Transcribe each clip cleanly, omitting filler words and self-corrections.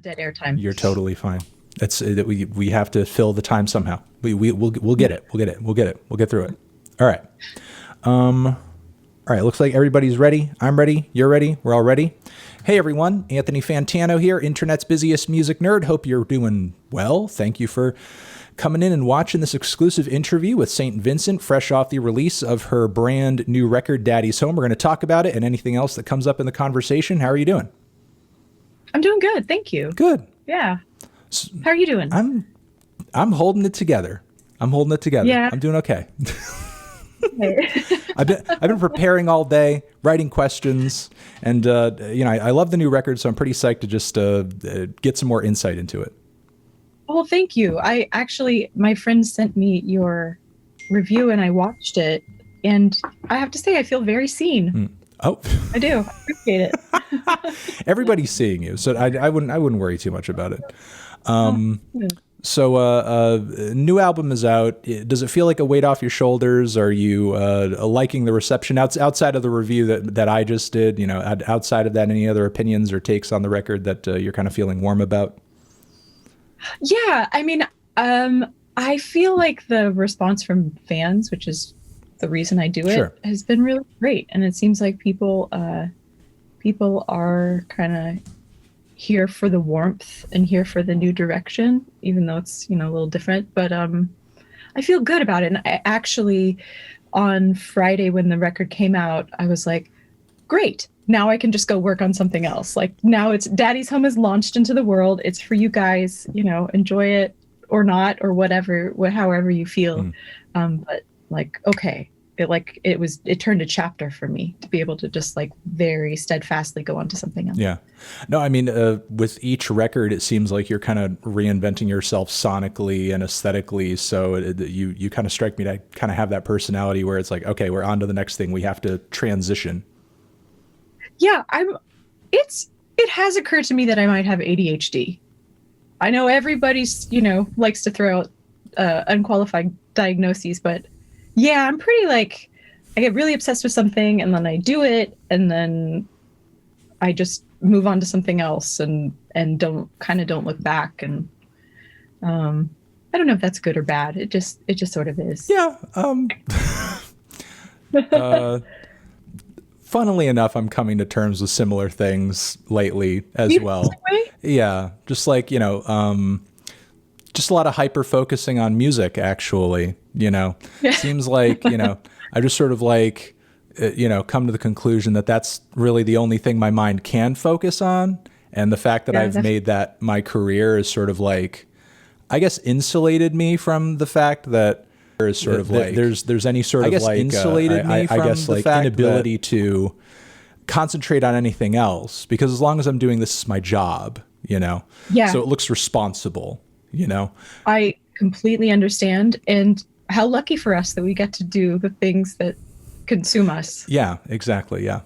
dead air time. You're totally fine. It's that we have to fill the time somehow. We'll get it. We'll get it. We'll get it. We'll get through it. All right. All right. Looks like everybody's ready. I'm ready. You're ready. We're all ready. Hey everyone, Anthony Fantano here, internet's busiest music nerd. Hope you're doing well. Thank you for coming in and watching this exclusive interview with St. Vincent, fresh off the release of her brand new record, Daddy's Home. We're going to talk about it and anything else that comes up in the conversation. How are you doing? I'm doing good, thank you. Good. Yeah. How are you doing? I'm holding it together. Yeah. I'm doing okay. I've been preparing all day, writing questions, and I love the new record, so I'm pretty psyched to just get some more insight into it. Oh, thank you. My friend sent me your review and I watched it, and I have to say I feel very seen. Oh, I do. I appreciate it. Everybody's seeing you, so I wouldn't worry too much about it. So new album is out. Does it feel like a weight off your shoulders? Are you liking the reception outside of the review that I just did? You know, outside of that, any other opinions or takes on the record that you're kind of feeling warm about? Yeah, I mean, I feel like the response from fans, which is the reason I do it, Sure, has been really great, and it seems like people are kind of here for the warmth and here for the new direction, even though it's, a little different. But I feel good about it. And I actually, on Friday when the record came out, I was like, great. Now I can just go work on something else. Like, now it's Daddy's Home is launched into the world. It's for you guys, enjoy it or not, or whatever, however you feel. But like, okay. It turned a chapter for me to be able to just like very steadfastly go on to something else. Yeah. No, I mean, with each record, it seems like you're kind of reinventing yourself sonically and aesthetically. So you kind of strike me to kind of have that personality where it's like, okay, we're on to the next thing. We have to transition. Yeah, it has occurred to me that I might have ADHD. I know everybody's, likes to throw out unqualified diagnoses, but yeah, I'm pretty like, I get really obsessed with something and then I do it and then I just move on to something else and don't look back. And I don't know if that's good or bad. It just sort of is. Yeah. Funnily enough, I'm coming to terms with similar things lately as well. Yeah. Just like, just a lot of hyper focusing on music, actually, Seems like, I just sort of like, come to the conclusion that that's really the only thing my mind can focus on. And the fact that I've made that my career is sort of like, I guess, insulated me from the fact that there's sort of like, there's any sort of like, insulated me from the fact inability to concentrate on anything else, because as long as I'm doing this is my job, Yeah. So it looks responsible. I completely understand. And how lucky for us that we get to do the things that consume us. Yeah, exactly. Yeah.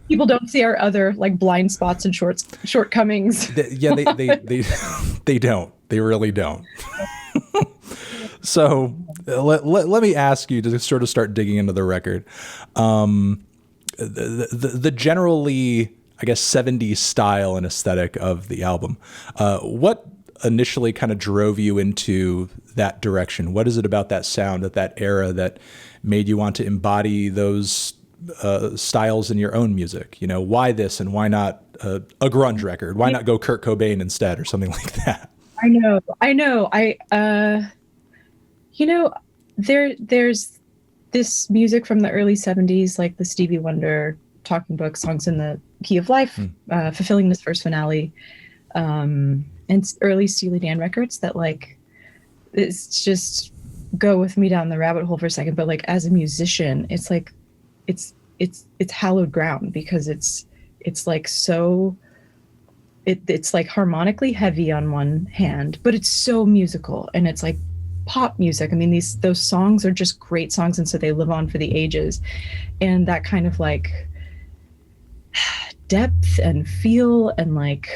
People don't see our other like blind spots and shortcomings. They don't. They really don't. So let me ask you to sort of start digging into the record. The generally, I guess, 70s style and aesthetic of the album. What initially kind of drove you into that direction? What is it about that sound, that era, that made you want to embody those styles in your own music? Why this and why not a grunge record? Why not go Kurt Cobain instead or something like that? I know. There's this music from the early 70s, like the Stevie Wonder Talking Book, Songs in the Key of Life, Fulfilling This First Finale, and early Steely Dan records that like, it's just go with me down the rabbit hole for a second. But like as a musician, it's like, it's hallowed ground, because it's like so, it's like harmonically heavy on one hand, but it's so musical and it's like pop music. I mean, those songs are just great songs. And so they live on for the ages, and that kind of like depth and feel and like,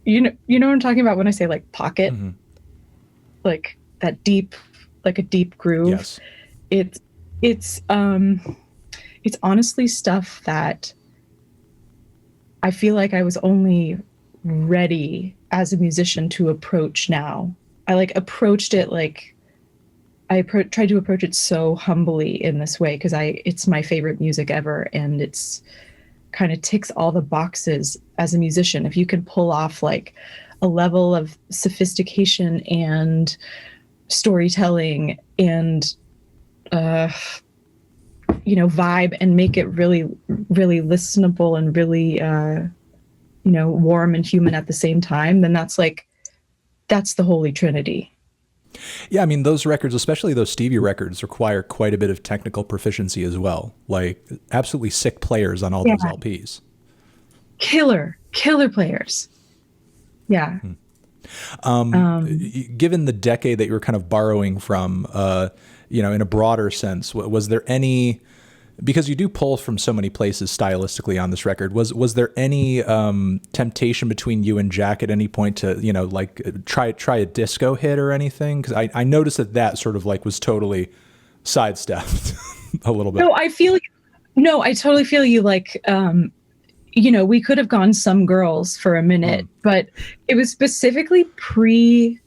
you know what I'm talking about when I say like pocket, like that deep, like a deep groove. Yes. It's honestly stuff that I feel like I was only ready as a musician to approach now. I like approached it like tried to approach it so humbly in this way because it's my favorite music ever, and it's kind of ticks all the boxes as a musician. If you can pull off like a level of sophistication and storytelling and vibe and make it really, really listenable and really warm and human at the same time, then that's the holy trinity. Yeah, I mean, those records, especially those Stevie records, require quite a bit of technical proficiency as well. Like, absolutely sick players on all those LPs. Killer players. Yeah. Given the decade that you were kind of borrowing from, in a broader sense, was there any, because you do pull from so many places stylistically on this record, was there any temptation between you and Jack at any point to, try a disco hit or anything? Because I noticed that sort of like was totally sidestepped a little bit. I totally feel you. Like, we could have gone Some Girls for a minute, but it was specifically pre-disco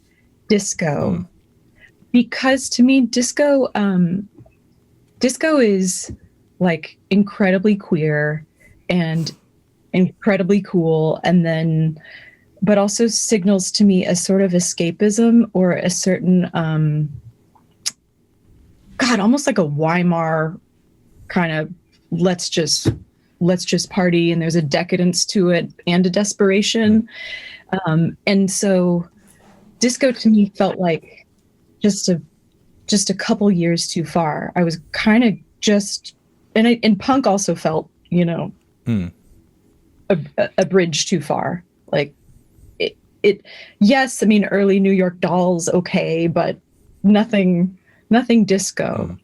because to me, disco is like incredibly queer and incredibly cool, and then but also signals to me a sort of escapism or a certain almost like a Weimar kind of let's just party, and there's a decadence to it and a desperation, and so disco to me felt like just a couple years too far. I was kind of just and punk also felt, a bridge too far. Like it. Yes, I mean, early New York Dolls, okay, but nothing disco.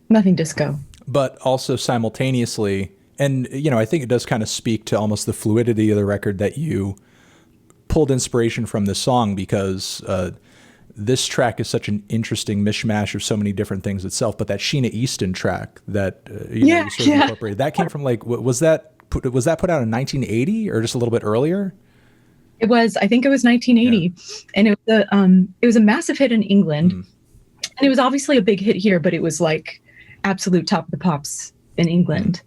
Nothing disco. But also simultaneously, and I think it does kind of speak to almost the fluidity of the record that you pulled inspiration from this song, because this track is such an interesting mishmash of so many different things itself. But that Sheena Easton track that you sort of incorporated, that came from like, was that put out in 1980 or just a little bit earlier? It was, I think it was 1980, and it was a massive hit in England, and it was obviously a big hit here, but it was like absolute top of the pops in England.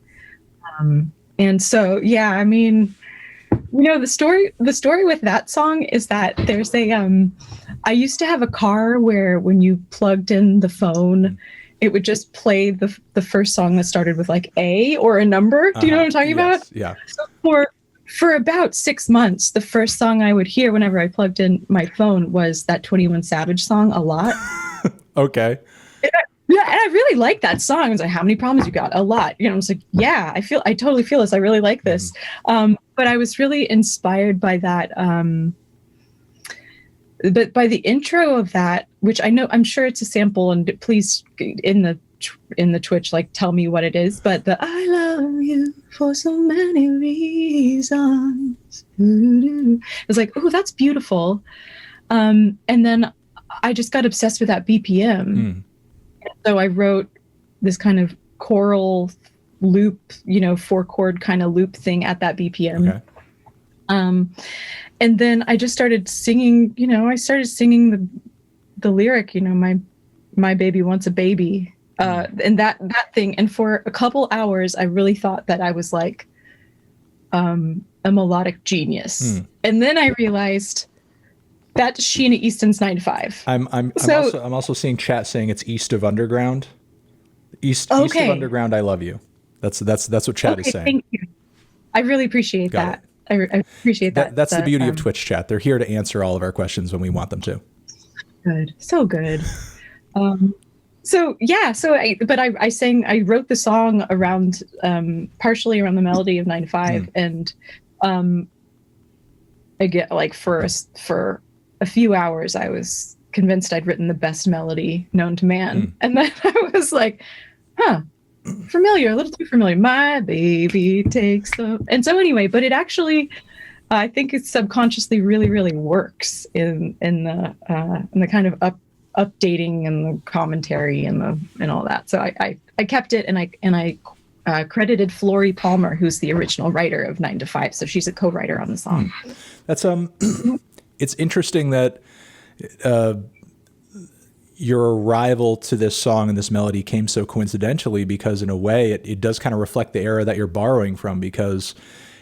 And so, yeah, I mean, the story with that song is that there's I used to have a car where when you plugged in the phone, it would just play the first song that started with like A or a number. Do you know what I'm talking about? Yeah. So for about 6 months, the first song I would hear whenever I plugged in my phone was that 21 Savage song, A Lot. Okay. And I really like that song. I was like, how many problems you got? A lot. I was like, yeah, I totally feel this. I really like this. But I was really inspired by that. But by the intro of that, which I'm sure it's a sample, and please in the Twitch, like, tell me what it is. But the I love you for so many reasons. It's like, oh, that's beautiful. And then I just got obsessed with that BPM. So I wrote this kind of choral loop, 4-chord kind of loop thing at that BPM. Okay. And then I just started singing, I started singing the lyric, my baby wants a baby. And that thing. And for a couple hours, I really thought that I was like a melodic genius. And then I realized that's Sheena Easton's 9 to 5. I'm also seeing chat saying it's East of Underground. East of Underground, I love you. That's what chat is saying. Thank you. I really appreciate that. I appreciate that. That's the beauty of Twitch chat. They're here to answer all of our questions when we want them to. Good. So good. I wrote the song around, partially around the melody of 9 to 5. And again, like for a few hours, I was convinced I'd written the best melody known to man. And then I was like, familiar, a little too familiar. My baby takes the... And so anyway, but it actually, I think it subconsciously really, really works in the kind of updating and the commentary and all that. So I kept it, and I credited Flory Palmer, who's the original writer of 9 to 5. So she's a co-writer on the song. That's it's interesting that your arrival to this song and this melody came so coincidentally, because in a way it does kind of reflect the era that you're borrowing from, because,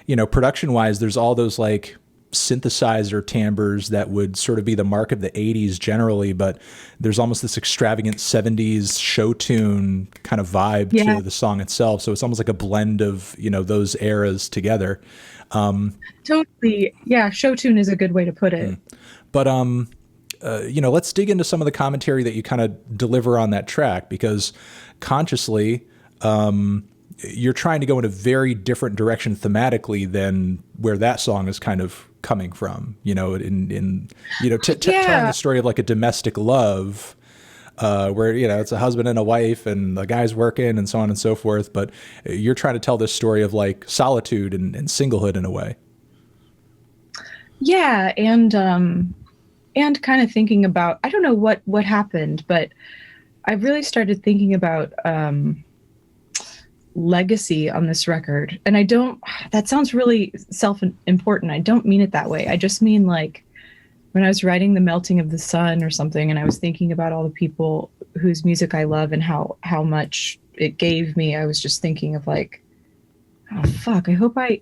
you know, production wise, there's all those like synthesizer timbres that would sort of be the mark of the 80s generally, but there's almost this extravagant 70s show tune kind of vibe to the song itself. So it's almost like a blend of, you know, those eras together. Totally. Yeah. Show tune is a good way to put it. But, you know, let's dig into some of the commentary that you kind of deliver on that track, because consciously, you're trying to go in a very different direction thematically than where that song is kind of coming from, you know, in you know, telling the story of like a domestic love, where, you know, it's a husband and a wife and the guy's working and so on and so forth. But you're trying to tell this story of like solitude and singlehood in a way. Yeah. And kind of thinking about, I don't know what happened, but I really started thinking about, legacy on this record. And that sounds really self-important. I don't mean it that way. I just mean like when I was writing The Melting of the Sun or something, and I was thinking about all the people whose music I love and how much it gave me, I was just thinking of like, oh fuck, I hope I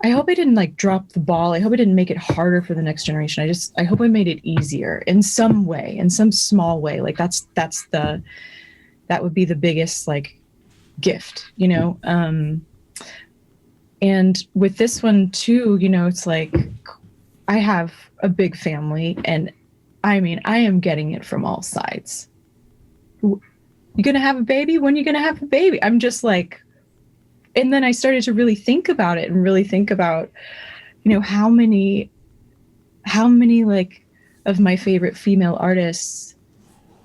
didn't like drop the ball. I hope I didn't make it harder for the next generation. I hope I made it easier in some way, in some small way. Like that would be the biggest like gift, you know? And with this one too, you know, it's like, I have a big family, and I mean, I am getting it from all sides. You gonna have a baby? When you gonna have a baby? I'm just like, and then I started to really think about it and really think about, you know, how many like of my favorite female artists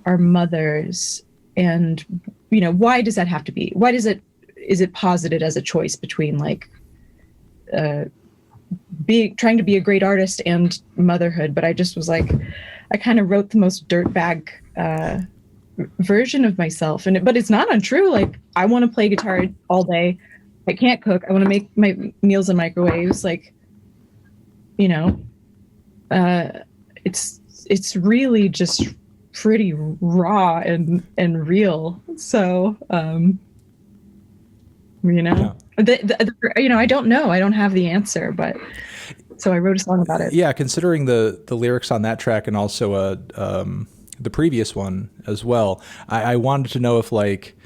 are mothers, and, you know, why does that have to be? Is it posited as a choice between like, trying to be a great artist and motherhood? But I just was like, I kind of wrote the most dirtbag, version of myself. But it's not untrue. Like, I want to play guitar all day. I can't cook. I want to make my meals in microwaves. Like, you know, it's really just pretty raw and real. So, you know, you know, I don't know. I don't have the answer, but so I wrote a song about it. Yeah. Considering the lyrics on that track and also, the previous one as well, I wanted to know if like,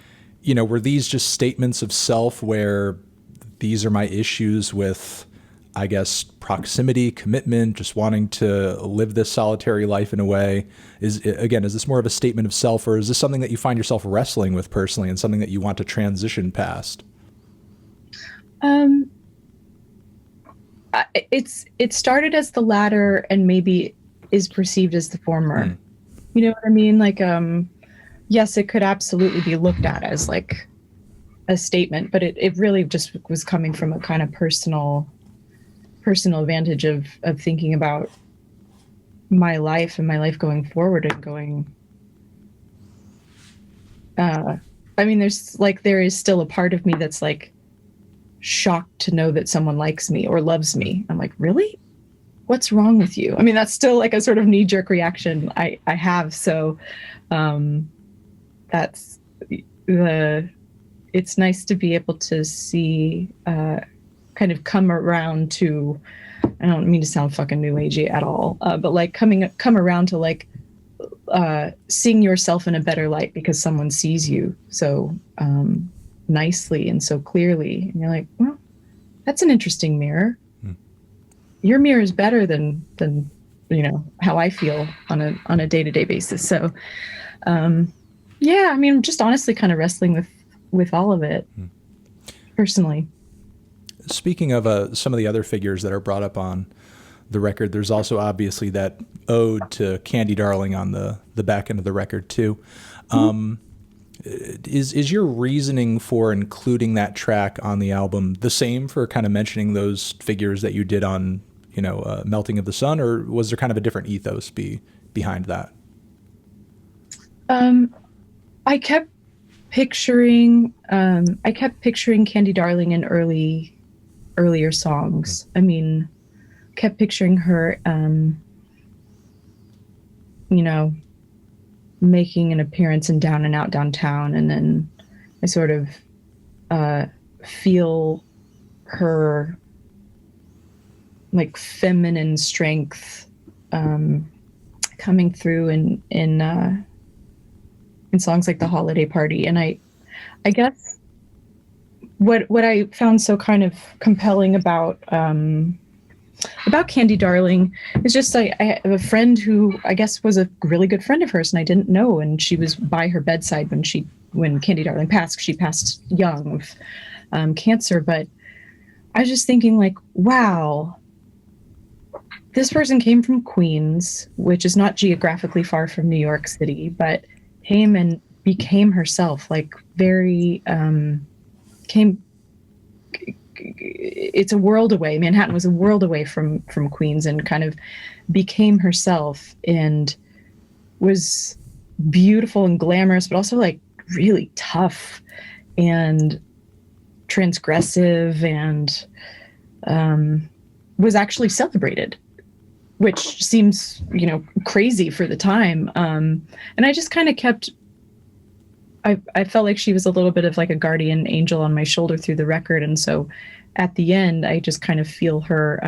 you know, were these just statements of self where these are my issues with, I guess, proximity, commitment, just wanting to live this solitary life in a way? Is this more of a statement of self, or is this something that you find yourself wrestling with personally and something that you want to transition past? It started as the latter and maybe is perceived as the former. You know what I mean? Like, yes, it could absolutely be looked at as like a statement, but it really just was coming from a kind of personal vantage of thinking about my life and my life going forward and going, I mean, there is still a part of me that's like shocked to know that someone likes me or loves me. I'm like, really? What's wrong with you? I mean, that's still like a sort of knee-jerk reaction I have. So that's it's nice to be able to see, kind of come around to, I don't mean to sound fucking new agey at all, but like come around to like seeing yourself in a better light because someone sees you so nicely and so clearly, and you're like, well, that's an interesting mirror. Your mirror is better than you know how I feel on a day-to-day basis. So yeah, I mean, I'm just honestly kind of wrestling with all of it personally. Speaking of some of the other figures that are brought up on the record, there's also obviously that ode to Candy Darling on the back end of the record too. Is your reasoning for including that track on the album the same for kind of mentioning those figures that you did on, you know, Melting of the Sun, or was there kind of a different ethos behind that? I kept picturing, I kept picturing Candy Darling in earlier songs. I mean, kept picturing her, you know, making an appearance in Down and Out Downtown, and then I sort of feel her like feminine strength coming through in songs like The Holiday Party. And I guess what I found so kind of compelling about Candy Darling is just I have a friend who I guess was a really good friend of hers, and I didn't know, and she was by her bedside when Candy Darling passed. She passed young of cancer, but I was just thinking, like, wow, this person came from Queens, which is not geographically far from New York City, but came and became herself, like very it's a world away. Manhattan was a world away from Queens, and kind of became herself and was beautiful and glamorous, but also like really tough and transgressive, and was actually celebrated, which seems, crazy for the time. And I just kind of kept, I felt like she was a little bit of like a guardian angel on my shoulder through the record. And so at the end, I just kind of feel her,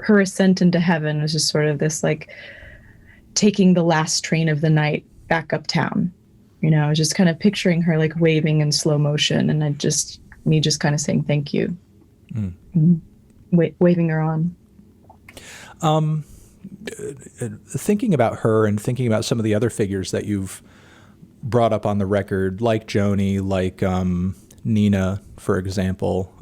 her ascent into heaven was just sort of this like taking the last train of the night back uptown. I was just kind of picturing her like waving in slow motion, and me just kind of saying thank you, waving her on. Thinking about her and thinking about some of the other figures that you've brought up on the record, like Joni, like Nina, for example,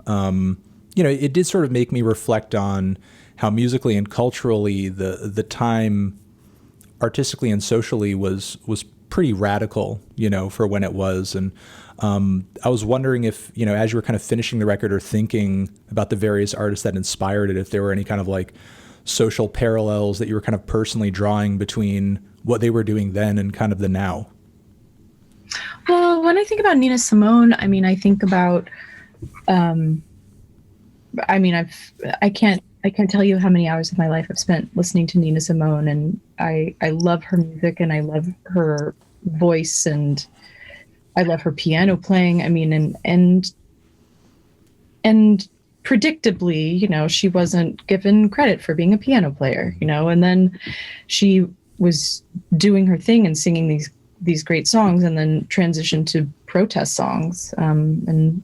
it did sort of make me reflect on how musically and culturally the time, artistically and socially, was pretty radical, for when it was. And I was wondering if, as you were kind of finishing the record or thinking about the various artists that inspired it, if there were any kind of like social parallels that you were kind of personally drawing between what they were doing then and kind of the now. Well, when I think about Nina Simone, I think about, I can't tell you how many hours of my life I've spent listening to Nina Simone, and I love her music, and I love her voice, and I love her piano playing. And predictably, she wasn't given credit for being a piano player, and then she was doing her thing and singing these great songs, and then transitioned to protest songs, and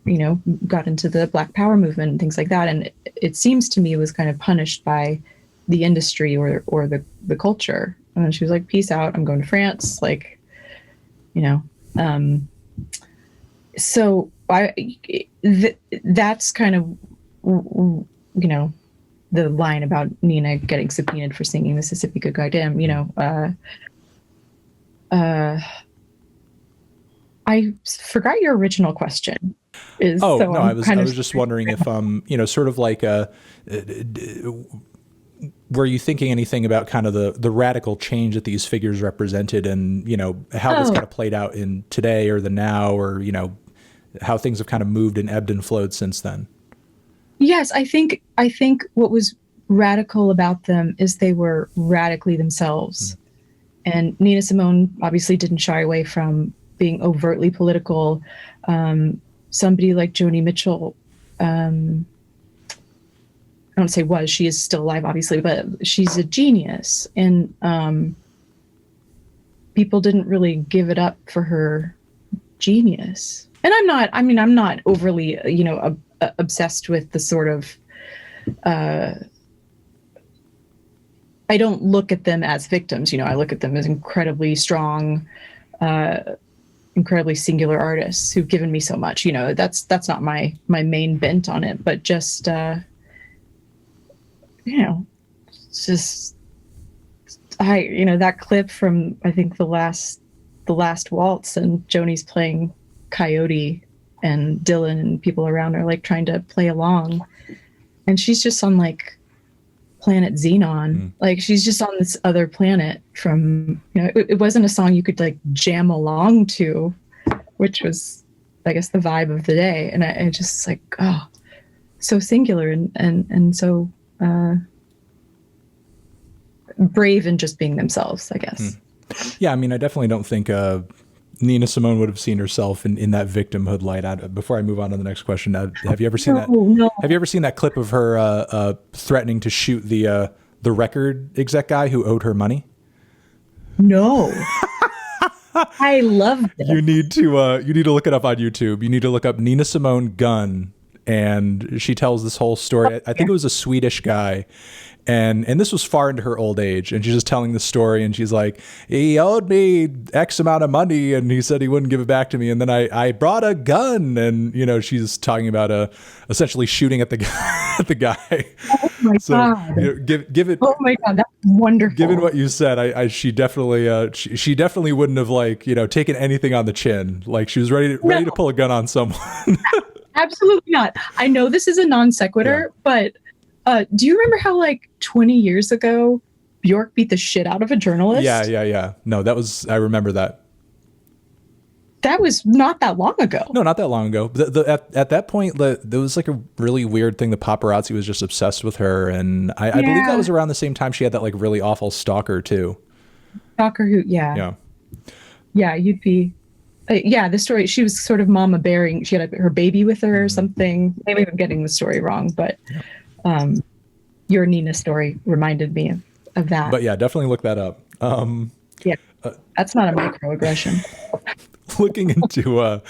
got into the Black Power movement and things like that. And it seems to me was kind of punished by the industry or the culture. And then she was like, peace out, I'm going to France. Like, so that's kind of, the line about Nina getting subpoenaed for singing Mississippi Goodbye Dam, I forgot your original question. I was just wondering if, sort of like were you thinking anything about kind of the radical change that these figures represented, and, how this kind of played out in today or the now, or, how things have kind of moved and ebbed and flowed since then? Yes, I think what was radical about them is they were radically themselves. And Nina Simone obviously didn't shy away from being overtly political. Somebody like Joni Mitchell, I don't say was, she is still alive, obviously, but she's a genius. And people didn't really give it up for her genius. And I'm not overly, obsessed with the sort of, I don't look at them as victims. I look at them as incredibly strong, incredibly singular artists who've given me so much. That's not my main bent on it, but just, it's just, that clip from, I think the last waltz, and Joni's playing Coyote, and Dylan and people around are like trying to play along, and she's just on like planet Xenon. Like she's just on this other planet from, it wasn't a song you could like jam along to, which was, I guess, the vibe of the day. And I just like, oh, so singular and so brave in just being themselves, I guess. Yeah, I mean, I definitely don't think Nina Simone would have seen herself in that victimhood light. Before I move on to the next question, have you ever seen that? No. Have you ever seen that clip of her threatening to shoot the record exec guy who owed her money? No. I love it. You need to look it up on YouTube. You need to look up Nina Simone gun, and she tells this whole story. I think it was a Swedish guy. And this was far into her old age, and she's just telling the story, and she's like, he owed me X amount of money, and he said he wouldn't give it back to me, and then I brought a gun, and she's talking about essentially shooting at the guy. Oh my god! Give it. Oh my god, that's wonderful. Given what you said, she definitely she definitely wouldn't have taken anything on the chin. Like she was ready to pull a gun on someone. Absolutely not. I know this is a non sequitur, but. Do you remember how 20 years ago Bjork beat the shit out of a journalist? Yeah. No, I remember that. That was not that long ago. No, not that long ago. At that point, there was a really weird thing. The paparazzi was just obsessed with her. And I believe that was around the same time she had that really awful stalker too. Stalker who, yeah. Yeah, you'd be... the story, she was sort of mama bearing. She had her baby with her or something. Maybe I'm getting the story wrong, but... Yeah. Your Nina story reminded me of that. But yeah, definitely look that up. That's not a microaggression. Looking into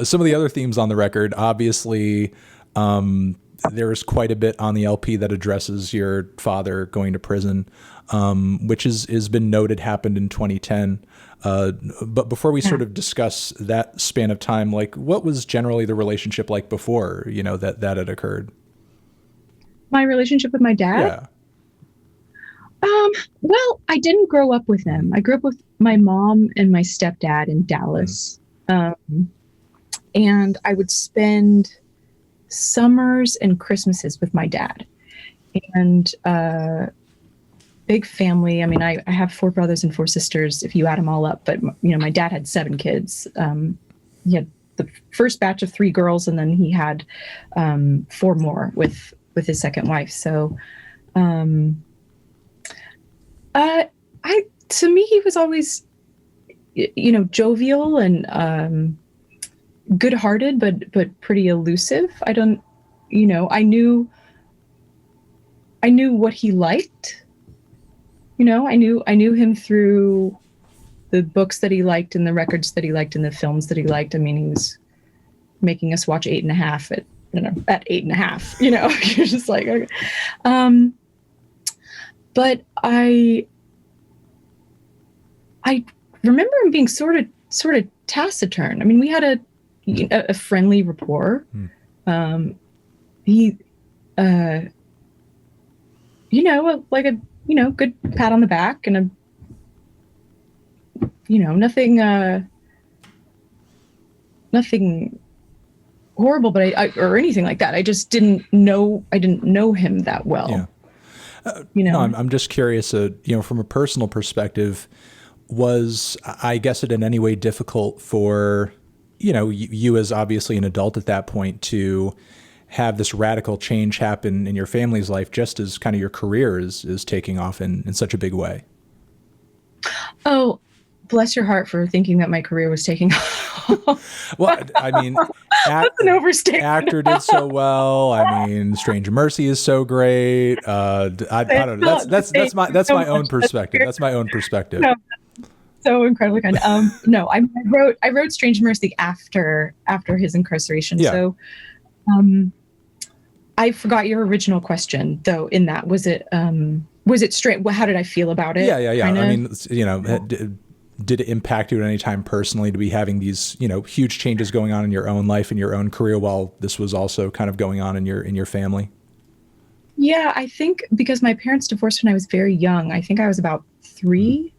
some of the other themes on the record, obviously there's quite a bit on the LP that addresses your father going to prison, which has been noted happened in 2010. But before we sort of discuss that span of time, what was generally the relationship like before, that had occurred? My relationship with my dad? Yeah. Well, I didn't grow up with him. I grew up with my mom and my stepdad in Dallas. And I would spend summers and Christmases with my dad. And big family. I mean, I have 4 brothers and 4 sisters, if you add them all up. But, my dad had 7 kids. He had the first batch of 3 girls, and then he had 4 more with his second wife. So, to me, he was always, jovial and good-hearted, but pretty elusive. I don't, I knew what he liked. I knew him through the books that he liked and the records that he liked and the films that he liked. I mean, he was making us watch 8.5 at 8.5, you're just like, okay. But I remember him being sort of taciturn. I mean, we had a friendly rapport. He, a good pat on the back and nothing horrible, but or anything like that. I just didn't know him that well. Yeah. No, I'm just curious, from a personal perspective, was, I guess, it in any way difficult for, you as obviously an adult at that point to have this radical change happen in your family's life, just as kind of your career is taking off in such a big way? Oh, bless your heart for thinking that my career was taking off. Well, I mean, that's an overstatement. Actor did so well. I mean, Strange Mercy is so great. I don't know. That's my own perspective. That's my own perspective. No, so incredibly kind. No, I wrote Strange Mercy after his incarceration. Yeah. So, I forgot your original question though. In that, was it straight? How did I feel about it? Yeah. Kinda? I mean, did it impact you at any time personally to be having these, huge changes going on in your own life and your own career while this was also kind of going on in your family? Yeah, I think because my parents divorced when I was very young. I think I was about 3.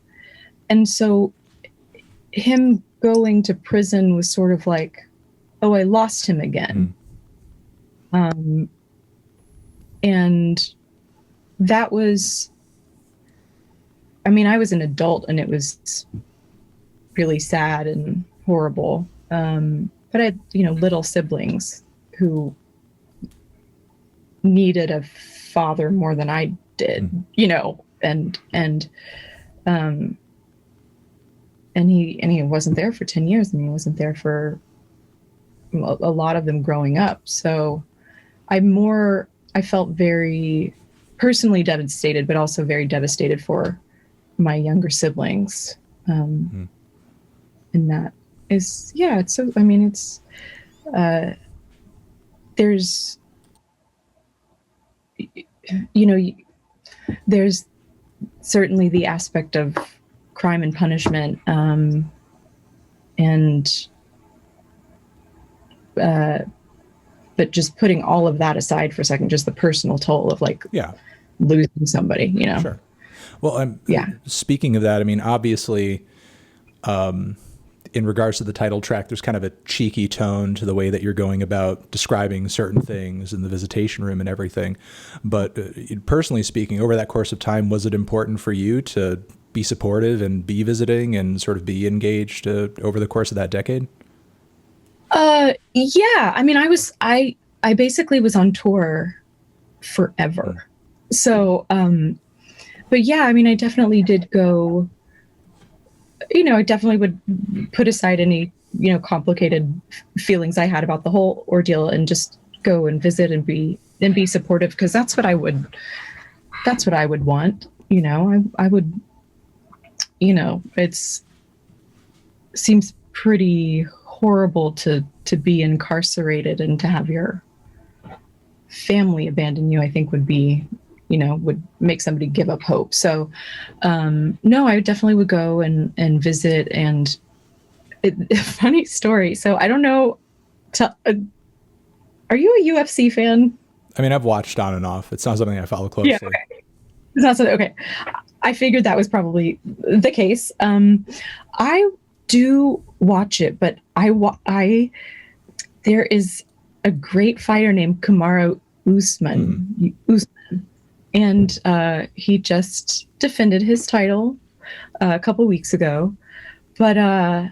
And so him going to prison was sort of like, oh, I lost him again. And that was, I mean, I was an adult and it was really sad and horrible. But I had, little siblings who needed a father more than I did, and he wasn't there for 10 years, and he wasn't there for a lot of them growing up. So I felt very personally devastated, but also very devastated for my younger siblings. And that is, it's so, I mean, it's, there's, there's certainly the aspect of crime and punishment, but just putting all of that aside for a second, just the personal toll of losing somebody, Sure. Well, speaking of that, I mean, obviously, in regards to the title track, there's kind of a cheeky tone to the way that you're going about describing certain things in the visitation room and everything. But personally speaking, over that course of time, was it important for you to be supportive and be visiting and sort of be engaged over the course of that decade? Yeah. I mean, I basically was on tour forever. So, but yeah, I mean, I definitely did go, I definitely would put aside any, complicated feelings I had about the whole ordeal and just go and visit and be supportive. Because that's what I would want. I would, seems pretty horrible to be incarcerated and to have your family abandon you. I think would be, would make somebody give up hope. So, no, I definitely would go and visit. And funny story. So I don't know. Are you a UFC fan? I mean, I've watched on and off. It's not something I follow closely. Yeah, okay. It's not something. Okay. I figured that was probably the case. I do watch it, but there is a great fighter named Kamaru Usman. And he just defended his title a couple weeks ago. But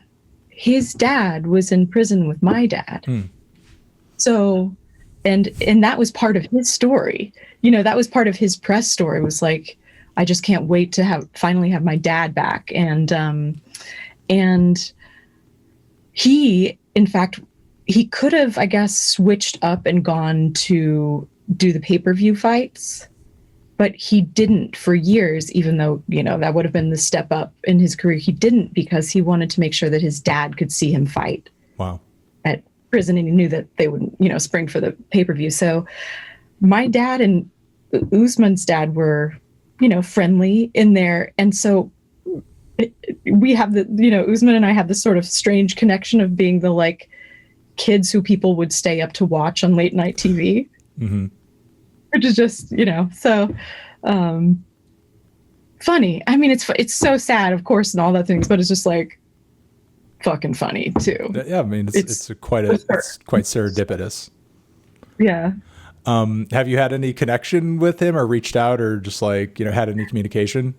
his dad was in prison with my dad. So, and that was part of his story. That was part of his press story, was like, I just can't wait to finally have my dad back. And he, in fact, he could have, I guess, switched up and gone to do the pay-per-view fights. But he didn't for years, even though, that would have been the step up in his career. He didn't, because he wanted to make sure that his dad could see him fight. Wow. At prison, and he knew that they would, spring for the pay-per-view. So my dad and Usman's dad were, friendly in there. And so we have the, Usman and I have this sort of strange connection of being the kids who people would stay up to watch on late night TV. Mm-hmm. Which is just, so funny. I mean, it's so sad, of course, and all that things, but it's just fucking funny too. Yeah, I mean, it's quite serendipitous. Yeah. Have you had any connection with him, or reached out, or just had any communication?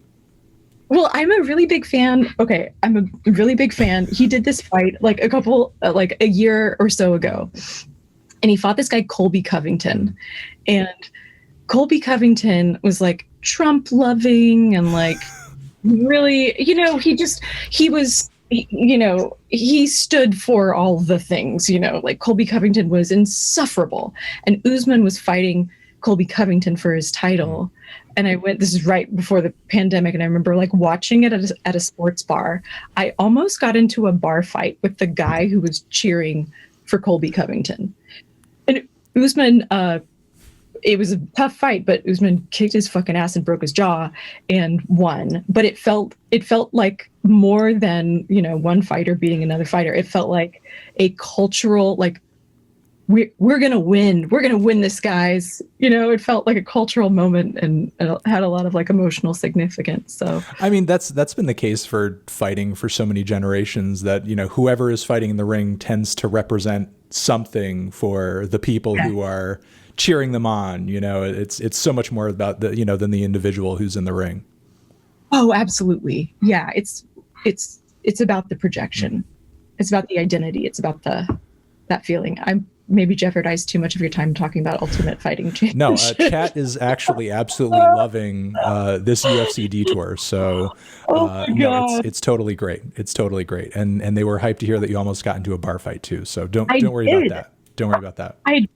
Well, I'm a really big fan. Okay, I'm a really big fan. He did this fight a year or so ago, and he fought this guy Colby Covington, and Colby Covington was Trump loving and really, he stood for all the things, Colby Covington was insufferable, and Usman was fighting Colby Covington for his title. And this is right before the pandemic, and I remember watching it at a sports bar. I almost got into a bar fight with the guy who was cheering for Colby Covington. And Usman, it was a tough fight, but Usman kicked his fucking ass and broke his jaw and won. But it felt like more than, one fighter beating another fighter. It felt like a cultural, we're going to win. We're going to win this, guys. It felt like a cultural moment, and it had a lot of emotional significance. So, I mean, that's been the case for fighting for so many generations, that, whoever is fighting in the ring tends to represent something for the people who are cheering them on. You know, it's so much more about the, you know, than the individual who's in the ring. Oh, absolutely. Yeah. It's about the projection. It's about the identity. It's about that feeling. I'm maybe jeopardized too much of your time talking about Ultimate Fighting Championship. No, chat is actually absolutely loving this UFC detour. So no, it's totally great. It's totally great. And they were hyped to hear that you almost got into a bar fight too. So don't worry about that. Don't worry about that. I did.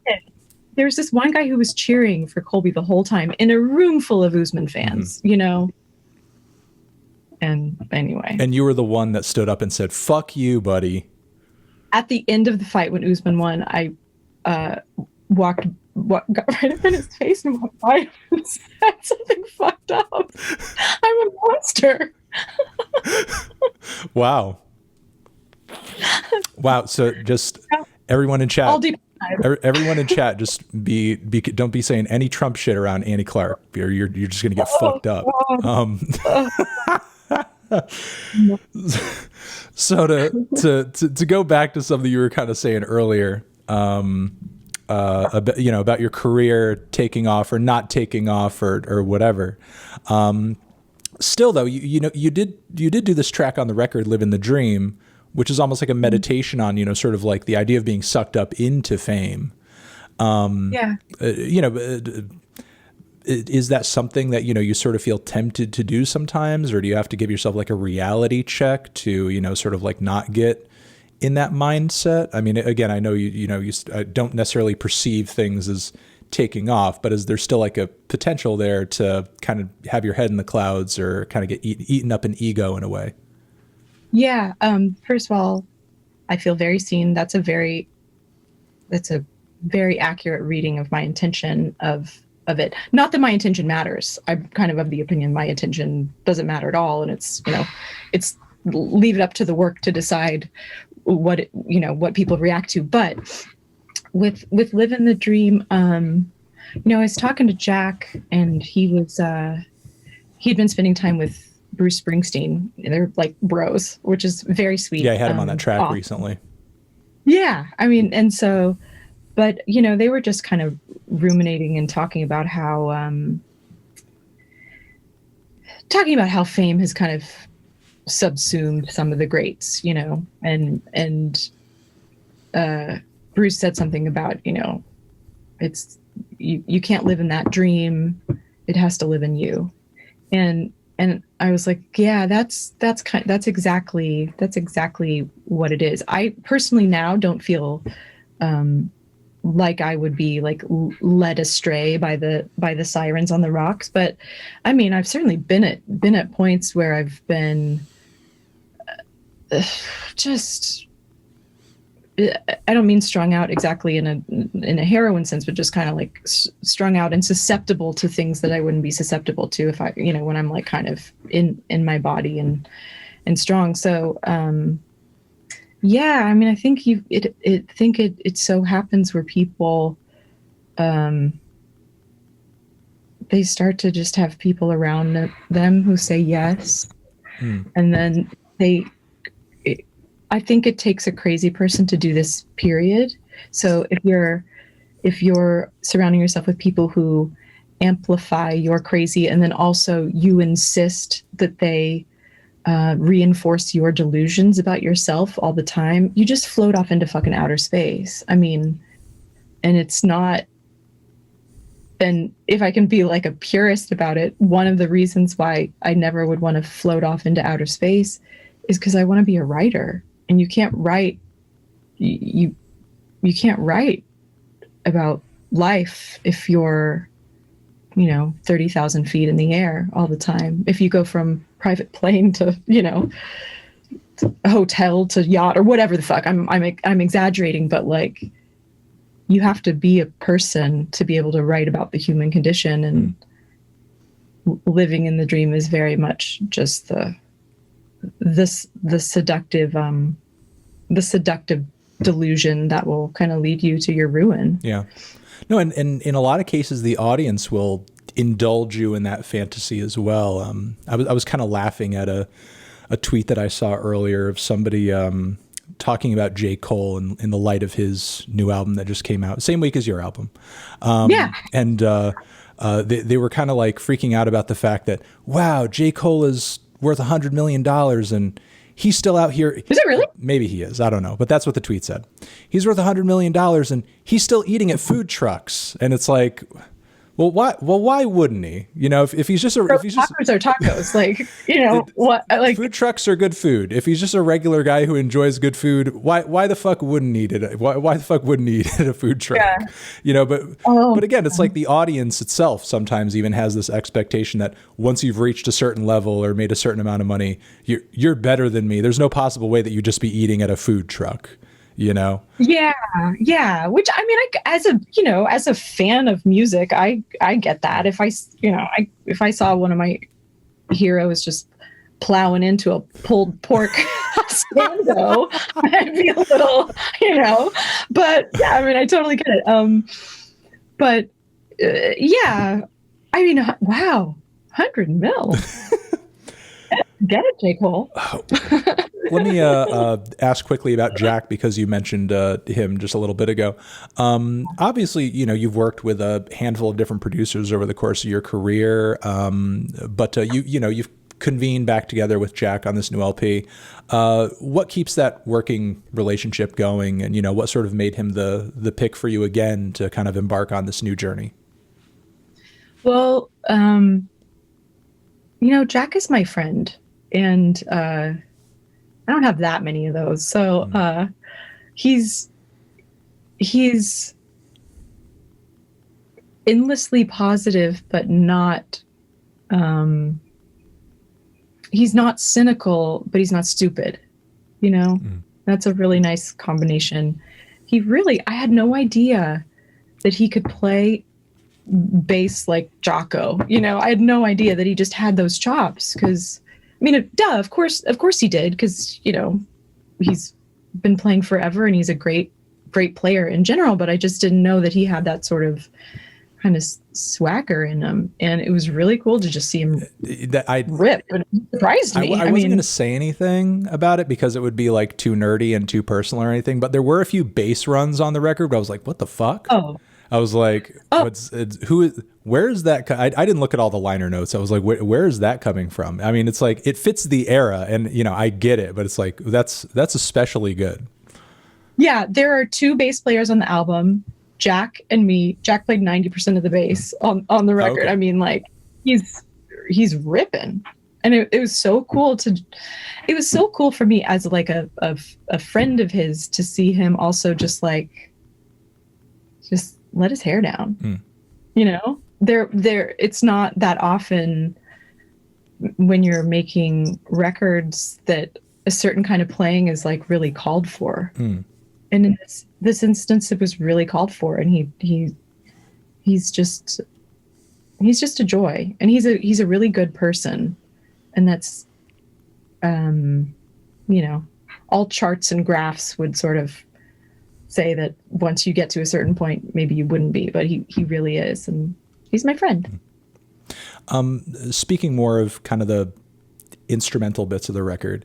There was this one guy who was cheering for Colby the whole time in a room full of Usman fans, you know? And anyway. And you were the one that stood up and said, "Fuck you, buddy." At the end of the fight, when Usman won, I got right up in his face and walked by him and said something fucked up. I'm a monster. Wow. So just everyone in chat. Everyone in chat, just don't be saying any Trump shit around Annie Clark. You're just gonna get fucked up. So to go back to something you were kind of saying earlier, about your career taking off or not taking off or whatever. Still though, you did do this track on the record, "Living the Dream," which is almost like a meditation on, you know, sort of like the idea of being sucked up into fame. Is that something that, you know, you sort of feel tempted to do sometimes, or do you have to give yourself like a reality check to, you know, sort of like not get in that mindset? I mean, again, I know you don't necessarily perceive things as taking off, but is there still like a potential there to kind of have your head in the clouds or kind of get eaten up in ego in a way? Yeah. First of all, I feel very seen. That's a very accurate reading of my intention of it. Not that my intention matters. I'm kind of the opinion my intention doesn't matter at all. And it's, you know, it's leave it up to the work to decide what people react to. But with Living the Dream, you know, I was talking to Jack, and he'd been spending time with Bruce Springsteen. They're like bros, which is very sweet. Yeah, I had him on that track recently. Yeah, I mean, and so, but you know, they were just kind of ruminating and talking about how fame has kind of subsumed some of the greats, you know, and Bruce said something about, you know, it's you can't live in that dream, it has to live in you. And I was like, yeah, that's exactly what it is. I personally now don't feel like I would be like led astray by the sirens on the rocks, but I mean, I've certainly been at points where I've been just, I don't mean strung out exactly in a heroin sense, but just kind of like strung out and susceptible to things that I wouldn't be susceptible to if I, you know, when I'm like kind of in my body and strong. So, yeah, I mean, I think it so happens where people, they start to just have people around them who say yes. And then I think it takes a crazy person to do this, period. So if you're surrounding yourself with people who amplify your crazy, and then also you insist that they reinforce your delusions about yourself all the time, you just float off into fucking outer space. I mean, and it's not, and if I can be like a purist about it, one of the reasons why I never would want to float off into outer space is because I want to be a writer. And you can't write, you can't write about life if you're, you know, 30,000 feet in the air all the time. If you go from private plane to, you know, a hotel to yacht or whatever the fuck, I'm exaggerating, but like, you have to be a person to be able to write about the human condition, and living in the dream is very much just the seductive delusion that will kind of lead you to your ruin. Yeah. No, and in a lot of cases, the audience will indulge you in that fantasy as well. I was kind of laughing at a tweet that I saw earlier of somebody talking about J. Cole in the light of his new album that just came out, same week as your album. And they were kind of like freaking out about the fact that, wow, J. Cole is worth $100 million and he's still out here. Is it really? Maybe he is. I don't know. But that's what the tweet said. He's worth $100 million and he's still eating at food trucks. And it's like, well, why wouldn't he? You know, if he's just tacos are tacos, like, you know, what, like, food trucks are good food. If he's just a regular guy who enjoys good food, why the fuck wouldn't he eat it? Why the fuck wouldn't he eat at a food truck? Yeah. You know, but again, it's like the audience itself sometimes even has this expectation that once you've reached a certain level or made a certain amount of money, you're better than me. There's no possible way that you just be eating at a food truck. You know? Yeah. Which, I mean, as a fan of music, I get that. If I saw one of my heroes just plowing into a pulled pork stand-go, I'd be a little, but yeah, I mean, I totally get it. Yeah, I mean, wow, 100 mil. Get it, J. Cole. Let me ask quickly about Jack, because you mentioned him just a little bit ago. Obviously, you've worked with a handful of different producers over the course of your career, but you've convened back together with Jack on this new LP. What keeps that working relationship going, and what sort of made him the pick for you again to kind of embark on this new journey? Well, Jack is my friend, and I don't have that many of those. So he's endlessly positive, but not he's not cynical, but he's not stupid. That's a really nice combination. I had no idea that he could play bass like Jocko. I had no idea that he just had those chops, because of course he did, because he's been playing forever and he's a great player in general, but I just didn't know that he had that sort of kind of swagger in him, and it was really cool to just see him rip, and it surprised me. I wasn't going to say anything about it because it would be like too nerdy and too personal or anything, but there were a few bass runs on the record where I was like, what the fuck? I was like, where is that? I didn't look at all the liner notes. I was like, where is that coming from? I mean, it's like, it fits the era, and I get it, but it's like, that's especially good. Yeah. There are two bass players on the album, Jack and me. Jack played 90% of the bass on the record. Okay. I mean, like, he's ripping. And it was so cool for me as like a friend of his to see him also just let his hair down. It's not that often when you're making records that a certain kind of playing is like really called for. And in this instance, it was really called for, and he's just a joy, and he's a really good person, and that's all charts and graphs would sort of say that once you get to a certain point, maybe you wouldn't be, but he really is, and he's my friend. Speaking more of kind of the instrumental bits of the record,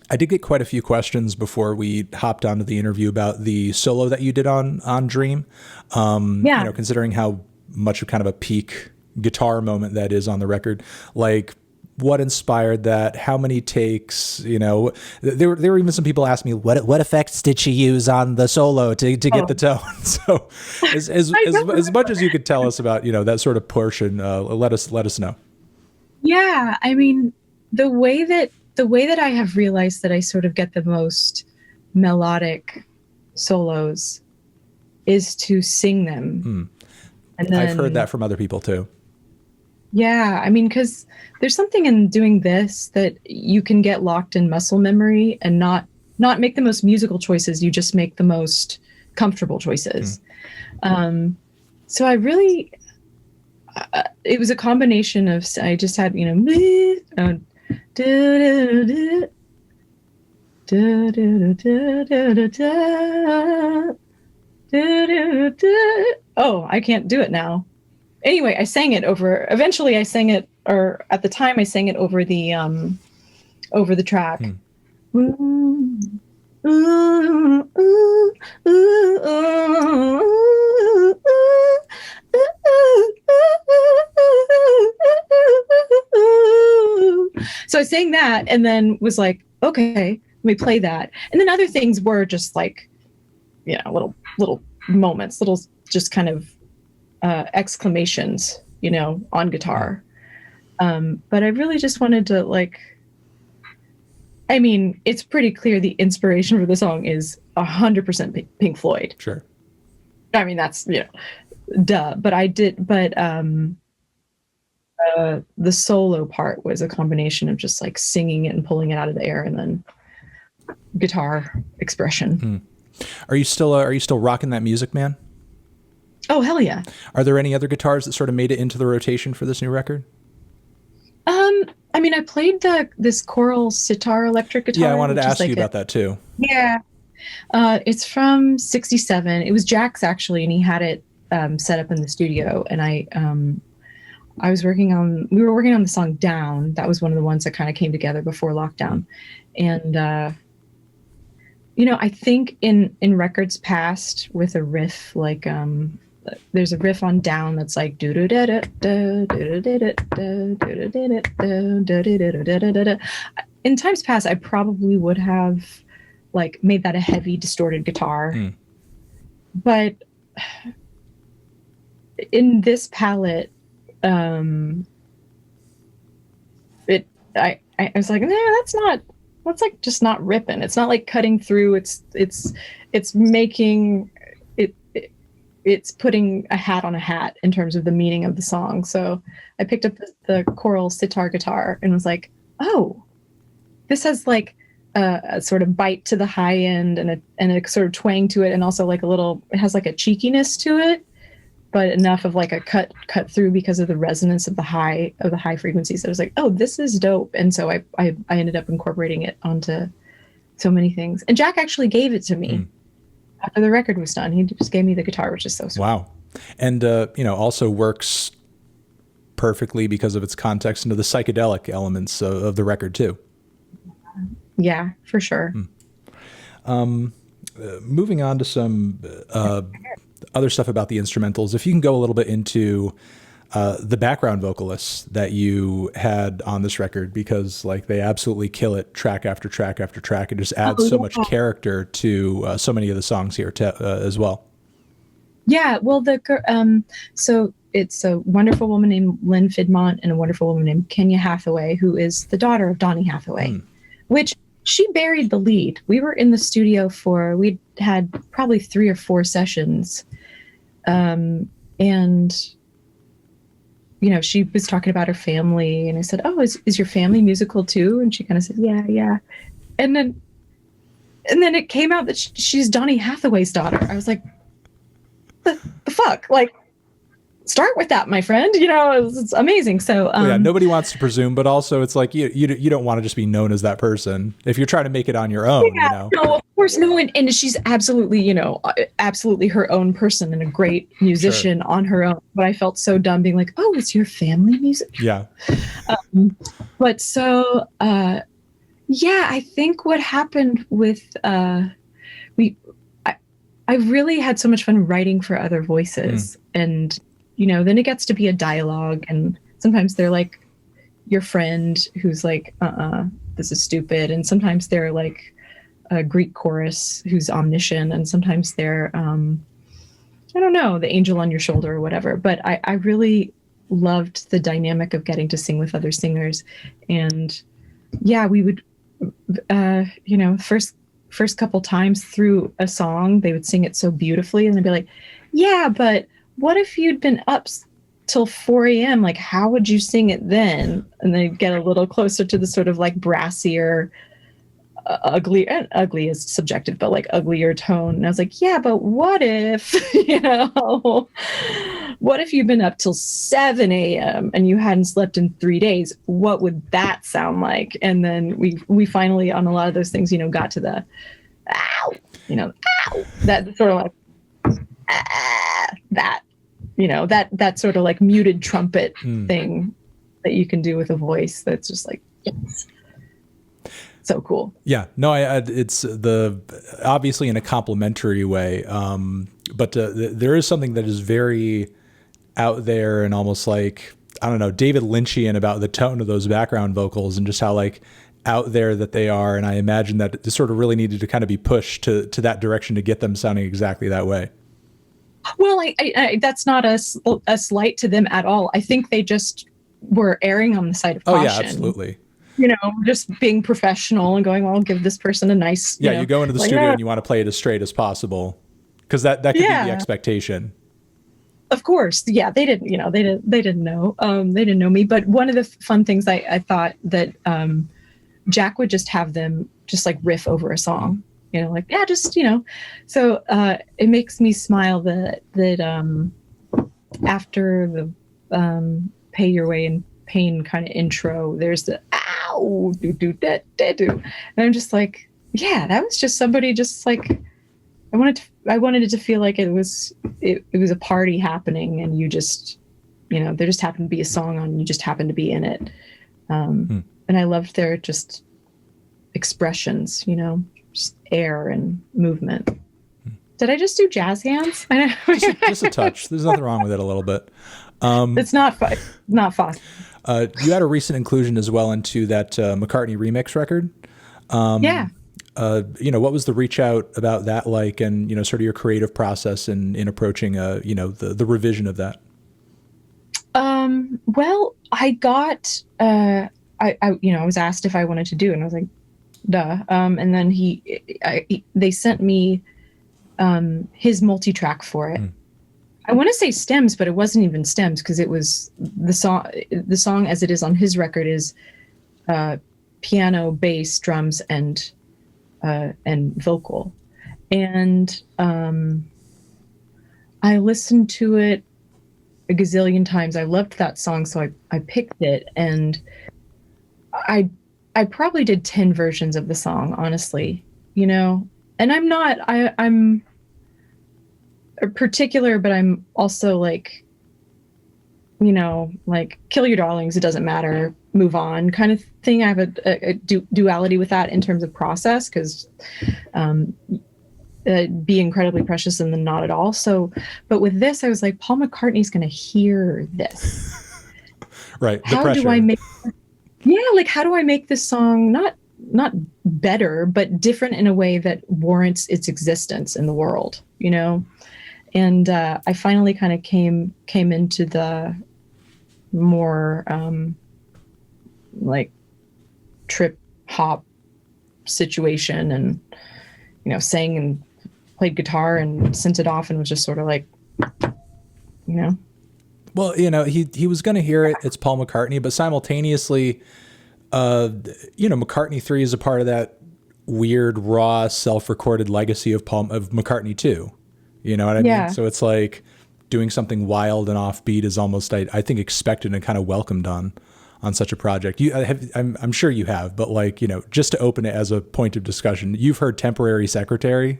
I did get quite a few questions before we hopped onto the interview about the solo that you did on Dream. Considering how much of kind of a peak guitar moment that is on the record, like, what inspired that? How many takes? There were even some people asking me, what effects did she use on the solo to get the tone? So as much as you could tell us about, that sort of portion, let us know. Yeah. I mean, the way that I have realized that I sort of get the most melodic solos is to sing them. And then, I've heard that from other people too. Yeah, I mean, because there's something in doing this that you can get locked in muscle memory and not make the most musical choices. You just make the most comfortable choices. So I really, it was a combination of, I just had, oh, I can't do it now. Anyway, I sang it over. Eventually, I sang it, or at the time, I sang it over the track. ooh, ooh, ooh, ooh, ooh, so I sang that and then was like, okay, let me play that. And then other things were just like, little moments, little just kind of exclamations, on guitar. But I really just wanted to it's pretty clear the inspiration for the song is 100% Pink Floyd. Sure. I mean, that's, duh. But the solo part was a combination of just like singing it and pulling it out of the air and then guitar expression. Are you still rocking that music, man? Oh, hell yeah. Are there any other guitars that sort of made it into the rotation for this new record? I played this choral sitar electric guitar. Yeah, I wanted to ask you about that too. Yeah. It's from '67. It was Jack's actually, and he had it set up in the studio. And we were working on the song Down. That was one of the ones that kind of came together before lockdown. And, I think in records past with a riff, like, there's a riff on Down that's like in times past I probably would have like made that a heavy distorted guitar. But in this palette I was like, that's like just not ripping. It's not like cutting through. It's making it's putting a hat on a hat in terms of the meaning of the song. So I picked up the choral sitar guitar and was like, oh, this has like a sort of bite to the high end and a sort of twang to it. And also like it has like a cheekiness to it, but enough of like a cut through because of the resonance of the high frequencies. I was like, oh, this is dope. And so I ended up incorporating it onto so many things. And Jack actually gave it to me. After the record was done, he just gave me the guitar, which is so sweet. Wow. And, also works perfectly because of its context into the psychedelic elements of the record too. Yeah, for sure. Moving on to some other stuff about the instrumentals, if you can go a little bit into the background vocalists that you had on this record, because like they absolutely kill it track after track after track. It just adds so much character to so many of the songs here as well. Yeah, well, so it's a wonderful woman named Lynn Fidmont and a wonderful woman named Kenya Hathaway, who is the daughter of Donny Hathaway, which she buried the lead. We were in the studio we'd had probably 3 or 4 sessions, and she was talking about her family, and I said, oh, is your family musical too? And she kind of said, yeah. And then it came out that she's Donny Hathaway's daughter. I was like, the fuck? Like, start with that, my friend. It's amazing. So nobody wants to presume, but also it's like you don't want to just be known as that person if you're trying to make it on your own. No, of course, no. And she's absolutely, absolutely her own person and a great musician on her own. But I felt so dumb being like, oh, it's your family music. Yeah. But so, I think what happened with I really had so much fun writing for other voices, and then it gets to be a dialogue, and sometimes they're like your friend who's like, this is stupid, and sometimes they're like a Greek chorus who's omniscient, and sometimes they're I don't know, the angel on your shoulder or whatever. But I really loved the dynamic of getting to sing with other singers, and we would first couple times through a song, they would sing it so beautifully, and they'd be like, yeah, but what if you'd been up till 4 a.m.? Like, how would you sing it then? And they get a little closer to the sort of like brassier, ugly is subjective, but like uglier tone. And I was like, yeah, but what if, what if you'd been up till 7 a.m. and you hadn't slept in 3 days? What would that sound like? And then we finally, on a lot of those things, got to the ow, ow, that sort of like that sort of like muted trumpet thing that you can do with a voice. That's just like, yes. So cool. Yeah, no, it's obviously in a complimentary way, but there is something that is very out there and almost like, I don't know, David Lynchian about the tone of those background vocals and just how like out there that they are. And I imagine that it sort of really needed to kind of be pushed to that direction to get them sounding exactly that way. Well, I that's not a slight to them at all. I think they just were erring on the side of caution. Oh yeah, absolutely. You know, just being professional and going, well, I'll give this person a nice, you go into the studio and you want to play it as straight as possible because that could be the expectation. Of course. Yeah. They didn't know, they didn't know me. But one of the fun things I thought that, Jack would just have them just like riff over a song, like, yeah, just, so, it makes me smile that, after the, Pay Your Way in Pain kind of intro, there's the ow do that do, and I'm just like, yeah, that was just somebody just like I wanted it to feel like it was a party happening, and you just there just happened to be a song on, and you just happened to be in it, and I loved their just expressions, just air and movement. Did I just do jazz hands? I know. Just a touch. There's nothing wrong with it a little bit. It's not fun. You had a recent inclusion as well into that McCartney remix record. Yeah. What was the reach out about that like, and sort of your creative process in approaching the revision of that? Well, I got I was asked if I wanted to do it, and I was like, duh. And then they sent me his multi-track for it. I want to say stems, but it wasn't even stems, because it was the song as it is on his record is piano, bass, drums, and vocal. And I listened to it a gazillion times. I loved that song, so I picked it, and I probably did 10 versions of the song, honestly, and I'm particular, but I'm also like, like kill your darlings, it doesn't matter, move on kind of thing. I have a duality with that in terms of process, because be incredibly precious and then not at all. So, but with this, I was like, Paul McCartney's going to hear this. Right. How do I make this song not better, but different in a way that warrants its existence in the world, And I finally kind of came into the more like trip hop situation, and sang and played guitar and sent it off, and was just sort of like, Well, he was going to hear it. It's Paul McCartney, but simultaneously, McCartney 3 is a part of that weird, raw, self-recorded legacy of McCartney 2. You know what I mean? So it's like doing something wild and offbeat is almost, I think, expected and kind of welcomed on such a project. I'm sure you have, but like, just to open it as a point of discussion, you've heard Temporary Secretary?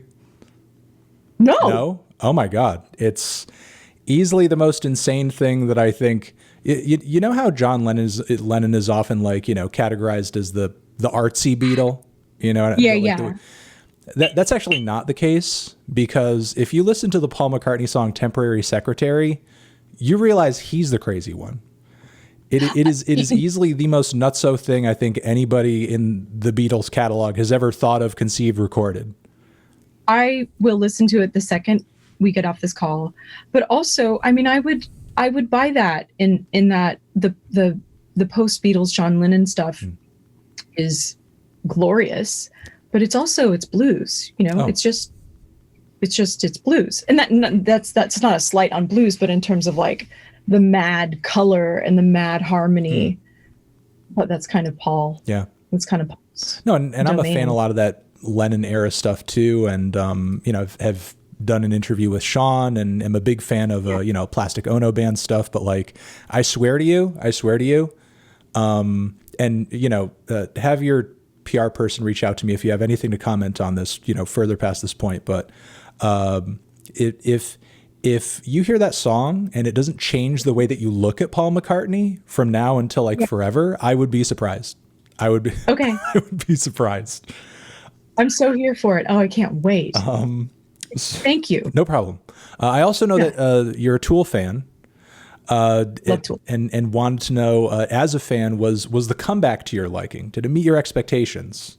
No? Oh my God. It's easily the most insane thing that I think, you know how John Lennon is often like, categorized as the artsy Beatle, That's actually not the case, because if you listen to the Paul McCartney song Temporary Secretary, you realize he's the crazy one. It is easily the most nutso thing I think anybody in the Beatles catalog has ever thought of, conceived, recorded. I will listen to it the second we get off this call. But also, I mean, I would buy that in that the post Beatles John Lennon stuff is glorious, but it's blues, it's blues. And that's not a slight on blues, but in terms of like the mad color and the mad harmony, but that's kind of Paul. Yeah. It's kind of Paul's domain. I'm a fan of a lot of that Lennon era stuff too. And, have done an interview with Sean and am a big fan of, Plastic Ono Band stuff, but like, I swear to you, have your PR person reach out to me if you have anything to comment on this, further past this point. But if you hear that song and it doesn't change the way that you look at Paul McCartney from now until like forever, I would be surprised. I would be Okay. I would be surprised. I'm so here for it. Oh, I can't wait. Thank you. No problem. I also know that you're a Tool fan. Love Tool. And wanted to know, as a fan, was the comeback to your liking? Did it meet your expectations?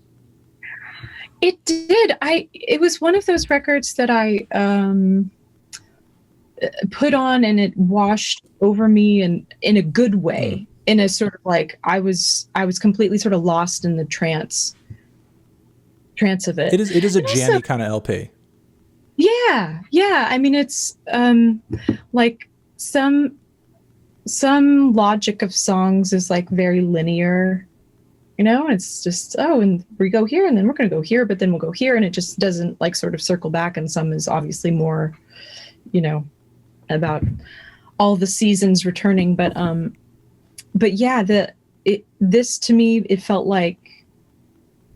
It did. It was one of those records that I put on and it washed over me, and in a good way, in a sort of like I was completely sort of lost in the trance of it. It is a jammy kind of LP. Yeah. I mean, it's like some logic of songs is like very linear, it's just, and we go here and then we're going to go here, but then we'll go here, and it just doesn't like sort of circle back. And some is obviously more, about all the seasons returning. But yeah, this to me, it felt like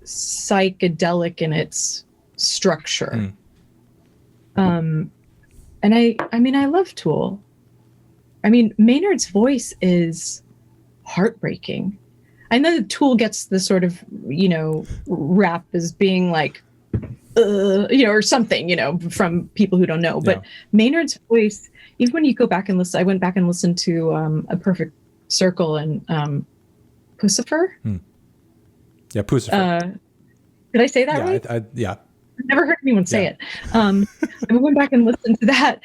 psychedelic in its structure. And I mean, I love Tool. I mean, Maynard's voice is heartbreaking. I know that Tool gets the sort of, rap as being like, or something, from people who don't know. But Maynard's voice, even when you go back and listen, I went back and listened to A Perfect Circle and Pussifer. Yeah, Pussifer. Did I say that right? Yeah. I've never heard anyone say it. I went back and listened to that,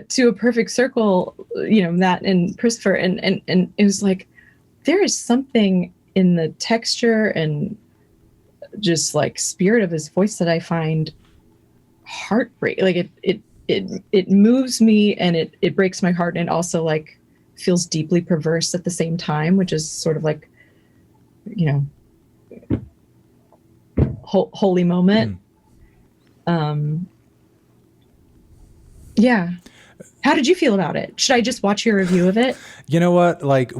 to A Perfect Circle, that and Christopher, and it was like, there is something in the texture and just like spirit of his voice that I find heartbreaking. Like it moves me, and it breaks my heart, and it also like feels deeply perverse at the same time, which is sort of like, holy moment. Yeah. How did you feel about it? Should I just watch your review of it? You know what? Like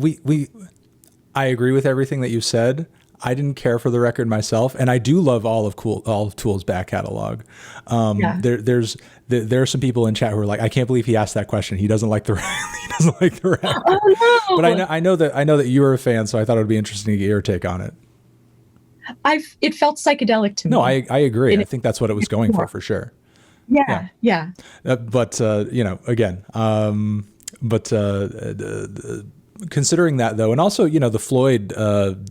I agree with everything that you said. I didn't care for the record myself, and I do love all of Tool's back catalog. There are some people in chat who are like, I can't believe he asked that question. He doesn't like the record. Oh, no. But I know that you were a fan, so I thought it would be interesting to get your take on it. It felt psychedelic to me. No, I agree. I think that's what it was going for sure. Yeah. But again, considering that though, and also the Floyd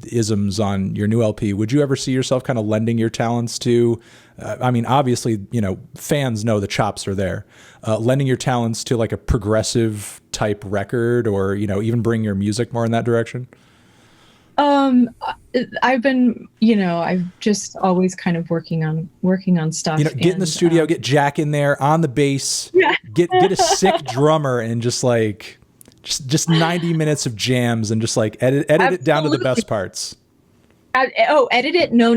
isms on your new LP, would you ever see yourself kind of lending your talents to? I mean, obviously, fans know the chops are there. Lending your talents to like a progressive type record, or even bring your music more in that direction. I've been, I've just always kind of working on stuff. Get in the studio, get Jack in there on the bass, get a sick drummer, and just 90 minutes of jams, and just like edit it down to the best parts. Edit it? No.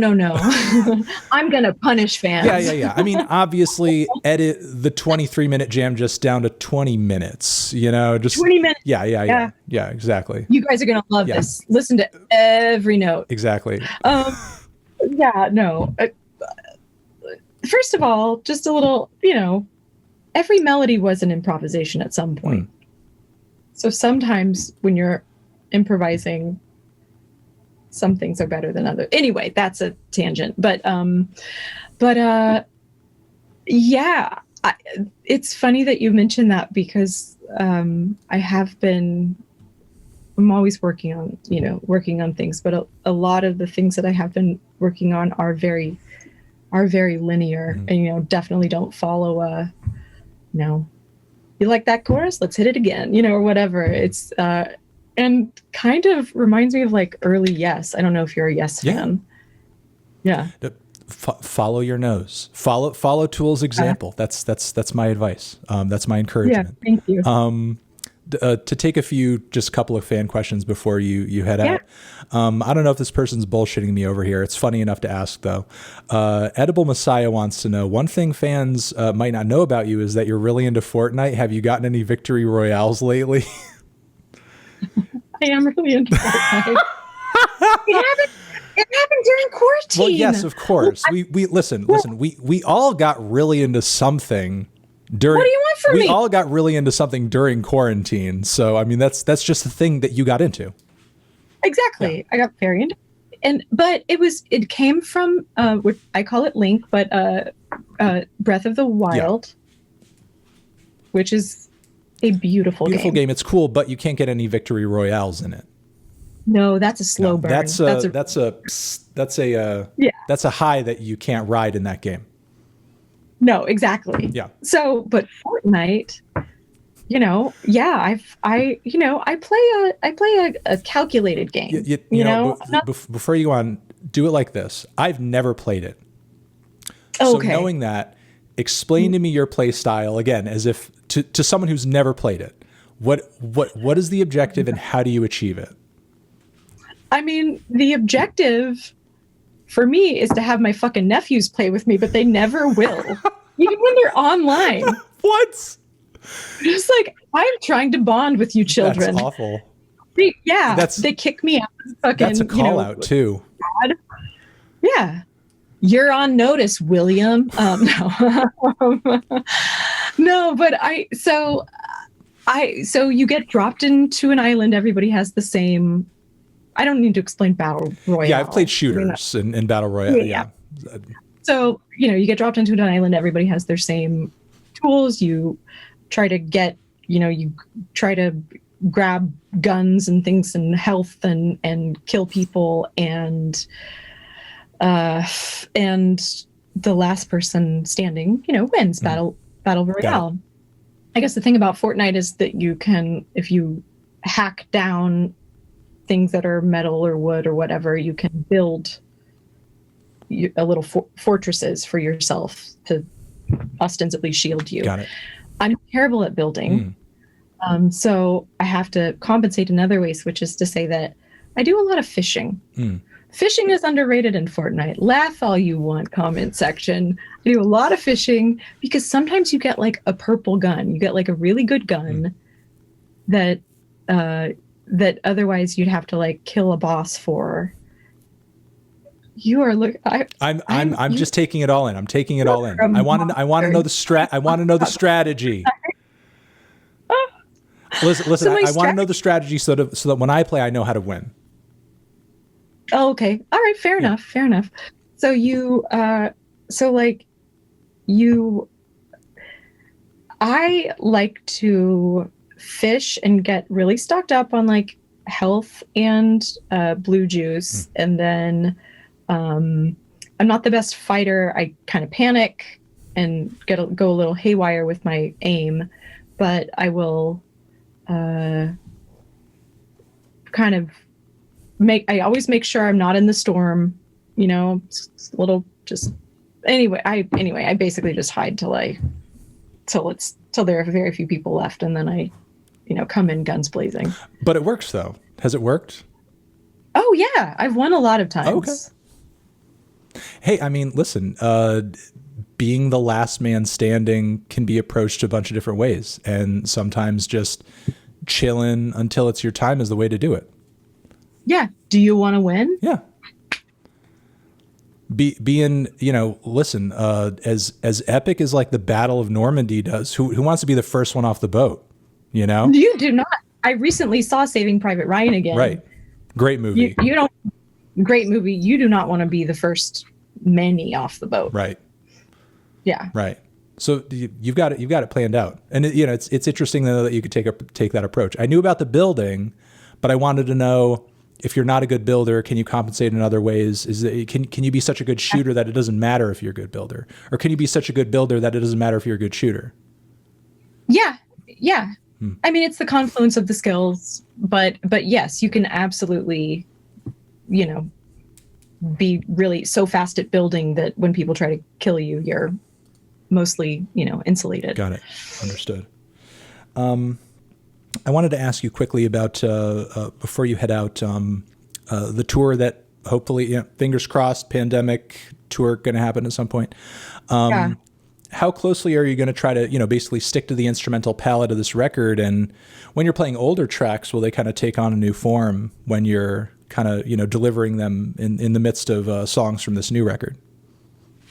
I'm going to punish fans. Yeah. I mean, obviously edit the 23-minute jam just down to 20 minutes, just 20 minutes. Yeah, exactly. You guys are going to love this. Listen to every note. Exactly. First of all, just a little, every melody was an improvisation at some point. So sometimes when you're improvising, some things are better than others. Anyway, that's a tangent. But it's funny that you mentioned that, because I'm always working on things, but a lot of the things that I have been working on are very linear, and definitely don't follow you like that chorus, let's hit it again, or whatever. It's and kind of reminds me of like early Yes. I don't know if you're a Yes fan. Yeah. Follow your nose. Follow Tool's example. That's my advice. That's my encouragement. Yeah, thank you. To take just a couple of fan questions before you head out. I don't know if this person's bullshitting me over here. It's funny enough to ask though. Edible Messiah wants to know, one thing fans might not know about you is that you're really into Fortnite. Have you gotten any victory royales lately? I am really into Fortnite. It happened during quarantine. Well, yes, of course. We listen. We all got really into something during. What do you want from me? We all got really into something during quarantine. So I mean, that's just the thing that you got into. Exactly. Yeah. I got very into, but it came from what I call it Link, but Breath of the Wild, which is a beautiful game. It's cool, but you can't get any victory royales in it. No, that's a slow burn. That's a high that you can't ride in that game. No, exactly. Yeah. So, but Fortnite, I play a calculated game. Before you go on, do it like this. I've never played it. So knowing that, explain to me your play style again, as if to someone who's never played it. What is the objective and how do you achieve it? I mean, the objective for me is to have my fucking nephews play with me, but they never will. Even when they're online. What? Just like, I'm trying to bond with you children. That's awful. They kick me out. That's a call out too. God. Yeah. You're on notice, William. No. No, but so you get dropped into an island. Everybody has the same. I don't need to explain Battle Royale. Yeah, I've played shooters and Battle Royale. Yeah. So, you get dropped into an island. Everybody has their same tools. You try to grab guns and things and health and kill people. And the last person standing, wins Battle Royale. I guess the thing about Fortnite is that you can, if you hack down things that are metal or wood or whatever, you can build a little fortresses for yourself to ostensibly shield you. Got it. I'm terrible at building. So I have to compensate in other ways, which is to say that I do a lot of fishing. Fishing is underrated in Fortnite. Laugh all you want, comment section. I do a lot of fishing because sometimes you get like a purple gun. You get like a really good gun that otherwise you'd have to like kill a boss for. You are I'm just taking it all in. I'm taking it all in. I want to know the I want to know the strategy. Listen. I want to know the strategy so that when I play, I know how to win. Oh, okay. All right. Fair enough. So I like to fish and get really stocked up on like health and blue juice. And then I'm not the best fighter. I kind of panic and go a little haywire with my aim, but I will kind of I always make sure I'm not in the storm, I basically just hide till there are very few people left, and then I come in guns blazing. But it works though. Has it worked? Oh yeah, I've won a lot of times. Okay. Hey, I mean, listen, being the last man standing can be approached a bunch of different ways, and sometimes just chilling until it's your time is the way to do it. Yeah. Do you want to win? Yeah. Being, listen, as epic as like the Battle of Normandy does, who wants to be the first one off the boat? You do not. I recently saw Saving Private Ryan again. Right. Great movie. Great movie. You do not want to be the first many off the boat. Right. Yeah. Right. So you've got it planned out. And it's interesting though that you could take that approach. I knew about the building, but I wanted to know, if you're not a good builder, can you compensate in other ways? Can you be such a good shooter that it doesn't matter if you're a good builder? Or can you be such a good builder that it doesn't matter if you're a good shooter? Yeah. Yeah. I mean, it's the confluence of the skills, but yes, you can absolutely, be really so fast at building that when people try to kill you, you're mostly, insulated. Got it. Understood. I wanted to ask you quickly about, before you head out, the tour that hopefully, fingers crossed, pandemic tour going to happen at some point. How closely are you going to try to, basically stick to the instrumental palette of this record? And when you're playing older tracks, will they kind of take on a new form when you're kind of, delivering them in the midst of songs from this new record?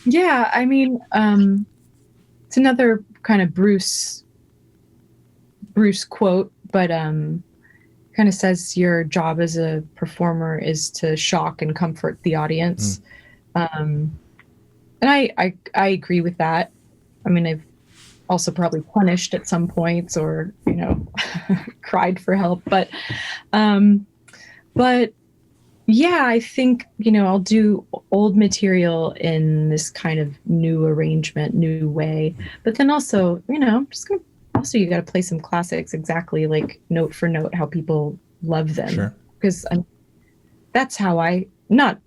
Yeah, I mean, it's another kind of Bruce quote, but kind of says your job as a performer is to shock and comfort the audience. And I agree with that. I mean, I've also probably punished at some points or, you know, cried for help. But yeah, I think, you know, I'll do old material in this kind of new arrangement, new way. But then also, you know, just gonna, also you got to play some classics exactly like note for note how people love them. Sure. Because that's how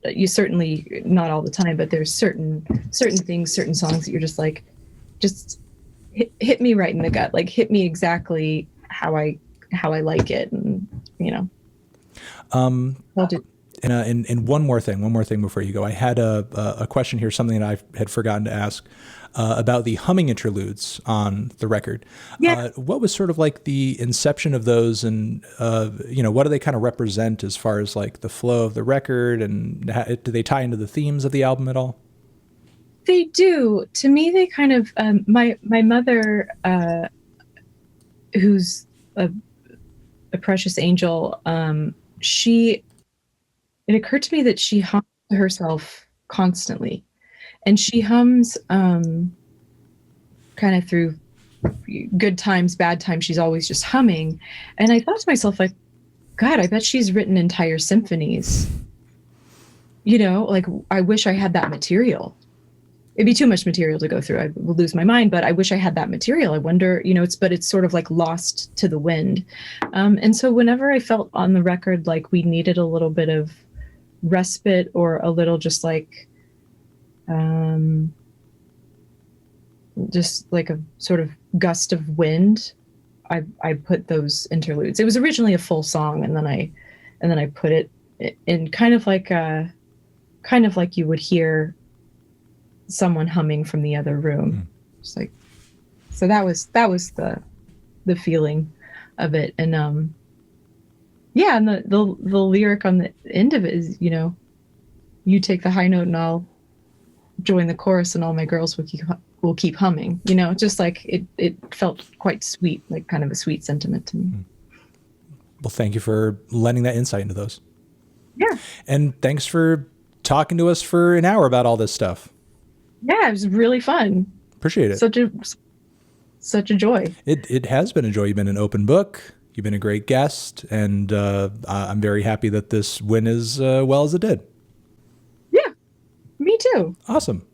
you certainly not all the time, but there's certain things, certain songs that you're just like, just hit me right in the gut, like hit me exactly how I like it, and you know. I'll do. And one more thing before you go. I had a question here, something that I had forgotten to ask about the humming interludes on the record. Yeah. What was sort of like the inception of those, and you know, what do they kind of represent as far as like the flow of the record, and do they tie into the themes of the album at all? They do. To me, they kind of my mother, who's a precious angel. It occurred to me that she hums to herself constantly, and she hums kind of through good times, bad times. She's always just humming, and I thought to myself, like, God, I bet she's written entire symphonies. You know, like I wish I had that material. It'd be too much material to go through. I would lose my mind, but I wish I had that material. I wonder, you know, it's sort of like lost to the wind. And so whenever I felt on the record like we needed a little bit of respite or a little just like a sort of gust of wind, I put those interludes. It was originally a full song, and then I put it in kind of like you would hear someone humming from the other room. It's like, so that was the feeling of it. And yeah, and the lyric on the end of it is, you know, you take the high note and I'll join the chorus and all my girls will keep humming. You know, just like it felt quite sweet, like kind of a sweet sentiment to me. Well, thank you for lending that insight into those. Yeah. And thanks for talking to us for an hour about all this stuff. Yeah, it was really fun. Appreciate it. Such a joy. It has been a joy. You've been an open book. You've been a great guest, and I'm very happy that this went as well as it did. Yeah, me too. Awesome.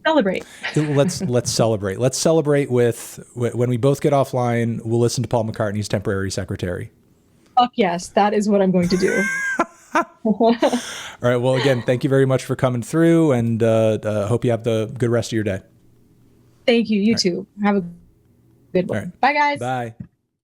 Celebrate. Let's celebrate. Let's celebrate with when we both get offline. We'll listen to Paul McCartney's Temporary Secretary. Fuck yes, that is what I'm going to do. All right. Well, again, thank you very much for coming through, and hope you have the good rest of your day. Thank you. You too. Have a good one. Right. Bye, guys. Bye.